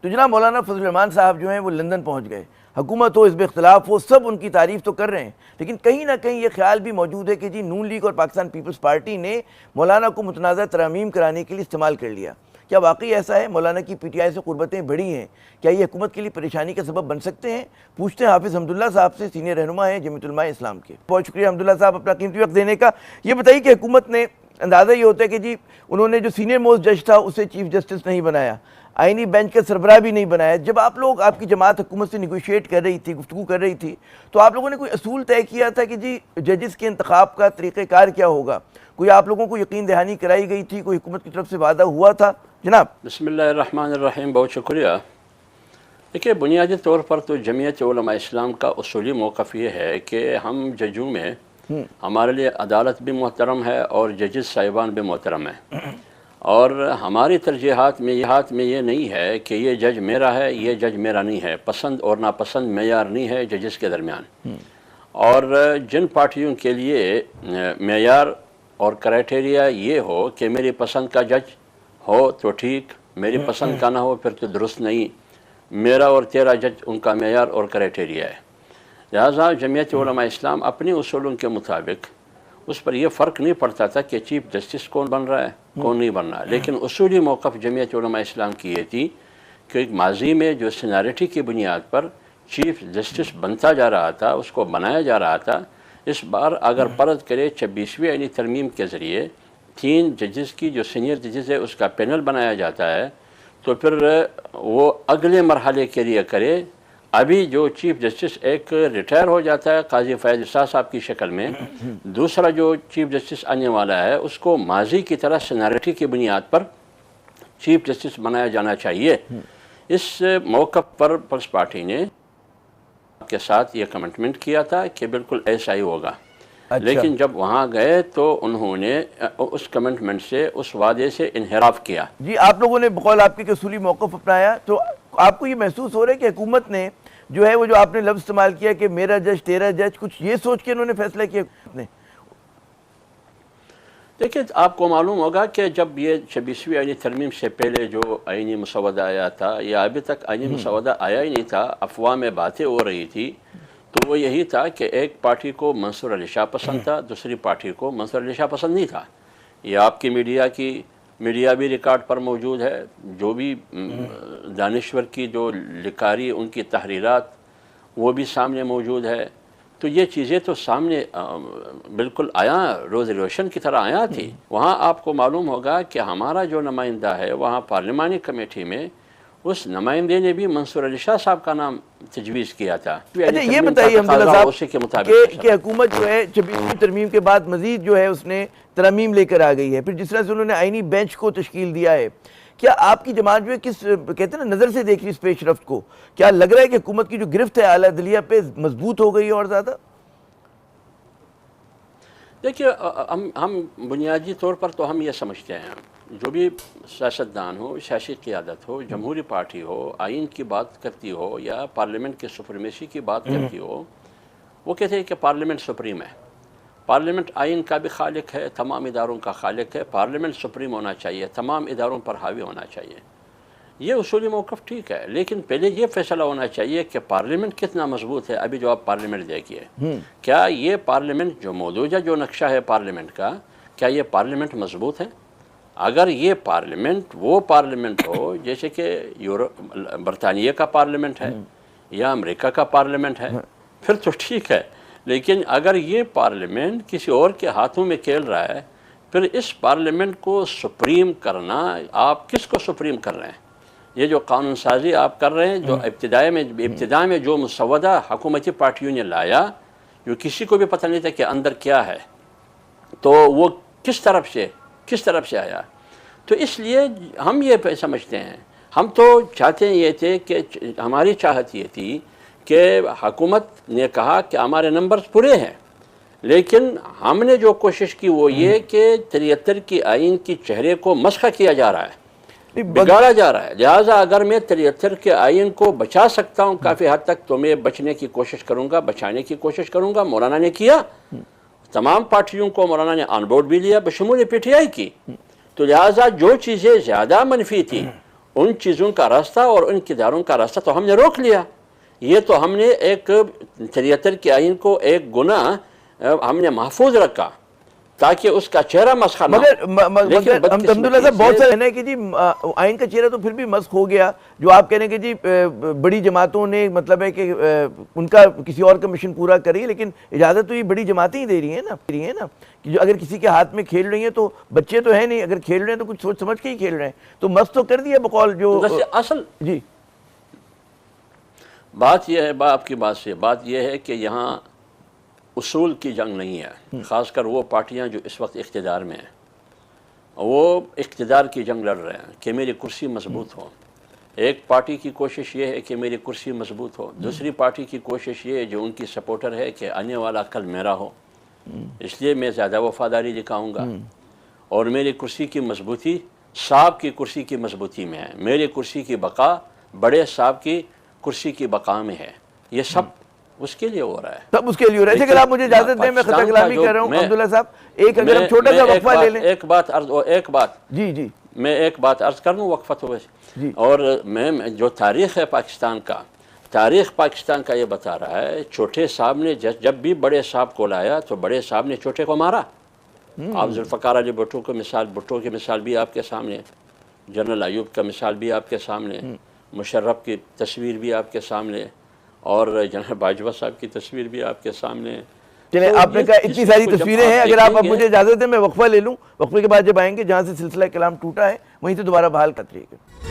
تو جناب مولانا فضل الرحمان صاحب جو ہیں وہ لندن پہنچ گئے، حکومت ہو، حزب اختلاف ہو، سب ان کی تعریف تو کر رہے ہیں، لیکن کہیں نہ کہیں یہ خیال بھی موجود ہے کہ جی نون لیگ اور پاکستان پیپلز پارٹی نے مولانا کو متنازع ترامیم کرانے کے لیے استعمال کر لیا۔ کیا واقعی ایسا ہے؟ مولانا کی پی ٹی آئی سے قربتیں بڑھی ہیں، کیا یہ حکومت کے لیے پریشانی کا سبب بن سکتے ہیں؟ پوچھتے ہیں حافظ حمداللہ صاحب سے، سینئر رہنما ہیں جمعیت علماء اسلام کے۔ بہت شکریہ حمداللہ صاحب اپنا قیمتی وقت دینے کا۔ یہ بتائیے کہ حکومت نے، اندازہ یہ ہوتا ہے کہ جی انہوں نے جو سینئر موسٹ جج تھا اسے چیف جسٹس نہیں بنایا، آئینی بینچ کا سربراہ بھی نہیں بنایا۔ جب آپ لوگ، آپ کی جماعت حکومت سے نیگوشیٹ کر رہی تھی، گفتگو کر رہی تھی، تو آپ لوگوں نے کوئی اصول طے کیا تھا کہ جی ججز کے انتخاب کا طریقہ کار کیا ہوگا؟ کوئی آپ لوگوں کو یقین دہانی کرائی گئی تھی؟ کوئی حکومت کی طرف سے وعدہ ہوا تھا جناب؟ بسم اللہ الرحمن الرحیم، بہت شکریہ۔ دیکھیے، بنیادی طور پر تو جمعیت علماء اسلام کا اصولی موقف یہ ہے کہ ہم ججوں میں ہمارے لیے عدالت بھی محترم ہے اور ججز صاحبان بھی محترم ہیں، اور ہماری ترجیحات میں یہ نہیں ہے کہ یہ جج میرا ہے، یہ جج میرا نہیں ہے۔ پسند اور ناپسند معیار نہیں ہے ججز کے درمیان، اور جن پارٹیوں کے لیے معیار اور کرائٹیریا یہ ہو کہ میری پسند کا جج ہو تو ٹھیک، میری پسند کا نہ ہو پھر تو درست نہیں، میرا اور تیرا جج ان کا معیار اور کرائٹیریا ہے۔ لہٰذا جمعیت علماء اسلام اپنی اصولوں کے مطابق اس پر یہ فرق نہیں پڑتا تھا کہ چیف جسٹس کون بن رہا ہے کون نہیں بن رہا ہے، لیکن اصولی موقف جمعیت علماء اسلام کی یہ تھی کہ ماضی میں جو سینیرٹی کی بنیاد پر چیف جسٹس بنتا جا رہا تھا، اس کو بنایا جا رہا تھا، اس بار اگر فرض کرے 26ویں آئینی ترمیم کے ذریعے 3 ججز کی جو سینئر ججز ہے اس کا پینل بنایا جاتا ہے، تو پھر وہ اگلے مرحلے کے لیے کرے۔ ابھی جو چیف جسٹس ایک ریٹائر ہو جاتا ہے قاضی فیاض عیسیٰ صاحب کی شکل میں، دوسرا جو چیف جسٹس آنے والا ہے اس کو ماضی کی طرح سینیرٹی کی بنیاد پر چیف جسٹس بنایا جانا چاہیے۔ اس موقف پر پیپلز پارٹی نے کے ساتھ یہ کمٹمنٹ کیا تھا کہ بالکل ایسا ہی ہوگا، لیکن جب وہاں گئے تو انہوں نے اس کمٹمنٹ سے، اس وعدے سے انحراف کیا۔ جی آپ لوگوں نے بقول آپ کے اصولی موقف اپنایا، تو آپ کو یہ محسوس ہو رہا ہے کہ حکومت نے جو ہے وہ جو آپ نے لفظ استعمال کیا کہ میرا جج تیرا جج، کچھ یہ سوچ کے انہوں نے فیصلہ کیا حکومت نے؟ دیکھیں، آپ کو معلوم ہوگا کہ جب یہ 26ویں آئینی ترمیم سے پہلے جو آئینی مسودہ آیا تھا، یا ابھی تک آئینی مسودہ آیا ہی نہیں تھا، افواہ میں باتیں ہو رہی تھی، تو وہ یہی تھا کہ ایک پارٹی کو منصور علی شاہ پسند تھا، دوسری پارٹی کو منصور علی شاہ پسند نہیں تھا۔ یہ آپ کی میڈیا بھی ریکارڈ پر موجود ہے، جو بھی دانشور کی جو لکاری ان کی تحریرات وہ بھی سامنے موجود ہے۔ تو یہ چیزیں تو سامنے بالکل روز روشن کی طرح آیا تھی۔ وہاں آپ کو معلوم ہوگا کہ ہمارا جو نمائندہ ہے وہاں پارلیمانی کمیٹی میں، اس نمائندے نے بھی منصور علی شاہ صاحب کا نام تجویز کیا تھا۔ یہ بتائیے حمداللہ صاحب کہ حکومت جو ہے 26ویں ترمیم کے بعد مزید جو ہے اس نے ترامیم لے کر آ گئی ہے، پھر جس طرح سے انہوں نے آئینی بینچ کو تشکیل دیا ہے، کیا آپ کی جماعت جو ہے کس کہتے ہیں نا نظر سے دیکھ رہی اس پیش رفت کو؟ کیا لگ رہا ہے کہ حکومت کی جو گرفت ہے اعلیٰ عدلیہ پہ مضبوط ہو گئی ہے اور زیادہ؟ دیکھیے، ہم بنیادی طور پر تو ہم یہ سمجھتے ہیں، جو بھی سیاستدان ہو، سیاسی قیادت ہو، جمہوری پارٹی ہو، آئین کی بات کرتی ہو یا پارلیمنٹ کی سپریمیسی کی بات کرتی ہو، وہ کہتے ہیں کہ پارلیمنٹ سپریم ہے، پارلیمنٹ آئین کا بھی خالق ہے، تمام اداروں کا خالق ہے، پارلیمنٹ سپریم ہونا چاہیے، تمام اداروں پر حاوی ہونا چاہیے۔ یہ اصولی موقف ٹھیک ہے، لیکن پہلے یہ فیصلہ ہونا چاہیے کہ پارلیمنٹ کتنا مضبوط ہے۔ ابھی جو آپ پارلیمنٹ دیکھیے، کیا یہ پارلیمنٹ جو مودوجہ جو نقشہ ہے پارلیمنٹ کا، کیا یہ پارلیمنٹ مضبوط ہے؟ اگر یہ پارلیمنٹ وہ پارلیمنٹ ہو جیسے کہ برطانیہ کا پارلیمنٹ ہے یا امریکہ کا پارلیمنٹ ہے، پھر تو ٹھیک ہے، لیکن اگر یہ پارلیمنٹ کسی اور کے ہاتھوں میں کھیل رہا ہے، پھر اس پارلیمنٹ کو سپریم کرنا، آپ کس کو سپریم کر رہے ہیں؟ یہ جو قانون سازی آپ کر رہے ہیں، جو ابتدا میں جو مسودہ حکومتی پارٹیوں نے لایا، جو کسی کو بھی پتہ نہیں تھا کہ اندر کیا ہے، تو وہ کس طرف سے آیا؟ تو اس لیے ہم یہ سمجھتے ہیں، ہم تو چاہتے ہیں یہ تھے کہ ہماری چاہت یہ تھی کہ حکومت نے کہا کہ ہمارے نمبرز پورے ہیں، لیکن ہم نے جو کوشش کی وہ یہ کہ 73 کی آئین کی چہرے کو مسخ کیا جا رہا ہے، بگاڑا جا رہا ہے۔ لہٰذا اگر میں 73 کے آئین کو بچا سکتا ہوں کافی حد تک، تو میں بچانے کی کوشش کروں گا۔ مولانا نے کیا، تمام پارٹیوں کو مولانا نے آن بورڈ بھی لیا، بشمول پی ٹی آئی کی۔ تو لہٰذا جو چیزیں زیادہ منفی تھی ان چیزوں کا راستہ اور ان کرداروں کا راستہ تو ہم نے روک لیا. یہ تو ہم نے ایک 73 کے آئین کو ایک گناہ ہم نے محفوظ رکھا تاکہ اس کا چہرہ مسخ نہ ہو. مگر الحمدللہ صاحب بہت سارے ہیں کہ جی آئین کا چہرہ تو پھر بھی مسخ ہو گیا. جو آپ کہہ رہے ہیں کہ جی بڑی جماعتوں نے مطلب ہے کہ ان کا کسی اور کا مشن پورا کری، لیکن اجازت تو یہ بڑی جماعتیں ہی دے رہی ہیں نا کہ جو اگر کسی کے ہاتھ میں کھیل رہی ہیں تو بچے تو ہیں نہیں، اگر کھیل رہے ہیں تو کچھ سوچ سمجھ کے ہی کھیل رہے ہیں، تو مسخ تو کر دیا بقول جو اصل جی. بات یہ ہے، آپ کی بات سے بات یہ ہے کہ یہاں اصول کی جنگ نہیں ہے. خاص کر وہ پارٹیاں جو اس وقت اقتدار میں ہیں وہ اقتدار کی جنگ لڑ رہے ہیں کہ میری کرسی مضبوط ہو. ایک پارٹی کی کوشش یہ ہے کہ میری کرسی مضبوط ہو، دوسری پارٹی کی کوشش یہ ہے جو ان کی سپورٹر ہے کہ آنے والا کل میرا ہو، اس لیے میں زیادہ وفاداری دکھاؤں گا اور میری کرسی کی مضبوطی صاحب کی کرسی کی مضبوطی میں ہے، میری کرسی کی بقا بڑے صاحب کی کرسی کی بقا میں ہے. یہ سب اس کے لیے ہو رہا ہے، سب اس کے لیے ہو رہا ہے. لیکن آپ مجھے اجازت دیں، میں خطہ کلامی کر رہا ہوں عبداللہ صاحب، ایک اگر ہم چھوٹا سا وقفہ لے لیں. ایک بات جی میں ایک بات عرض کر لوں وقفہ تو ویسے. اور میں جو تاریخ ہے تاریخ پاکستان کا یہ بتا رہا ہے چھوٹے صاحب نے جب بھی بڑے صاحب کو لایا تو بڑے صاحب نے چھوٹے کو مارا. آپ ذوالفقار علی بھٹو کی مثال بھی آپ کے سامنے، جنرل ایوب کا مثال بھی آپ کے سامنے، مشرف کی تصویر بھی آپ کے سامنے، اور جنرل باجوہ صاحب کی تصویر بھی آپ کے سامنے. چلیں آپ نے کہا اتنی ساری تصویریں ہیں، اگر آپ اب مجھے اجازت دیں میں وقفہ لے لوں، وقفے کے بعد جب آئیں گے جہاں سے سلسلہ کلام ٹوٹا ہے وہیں سے دوبارہ بحال کرتے ہیں.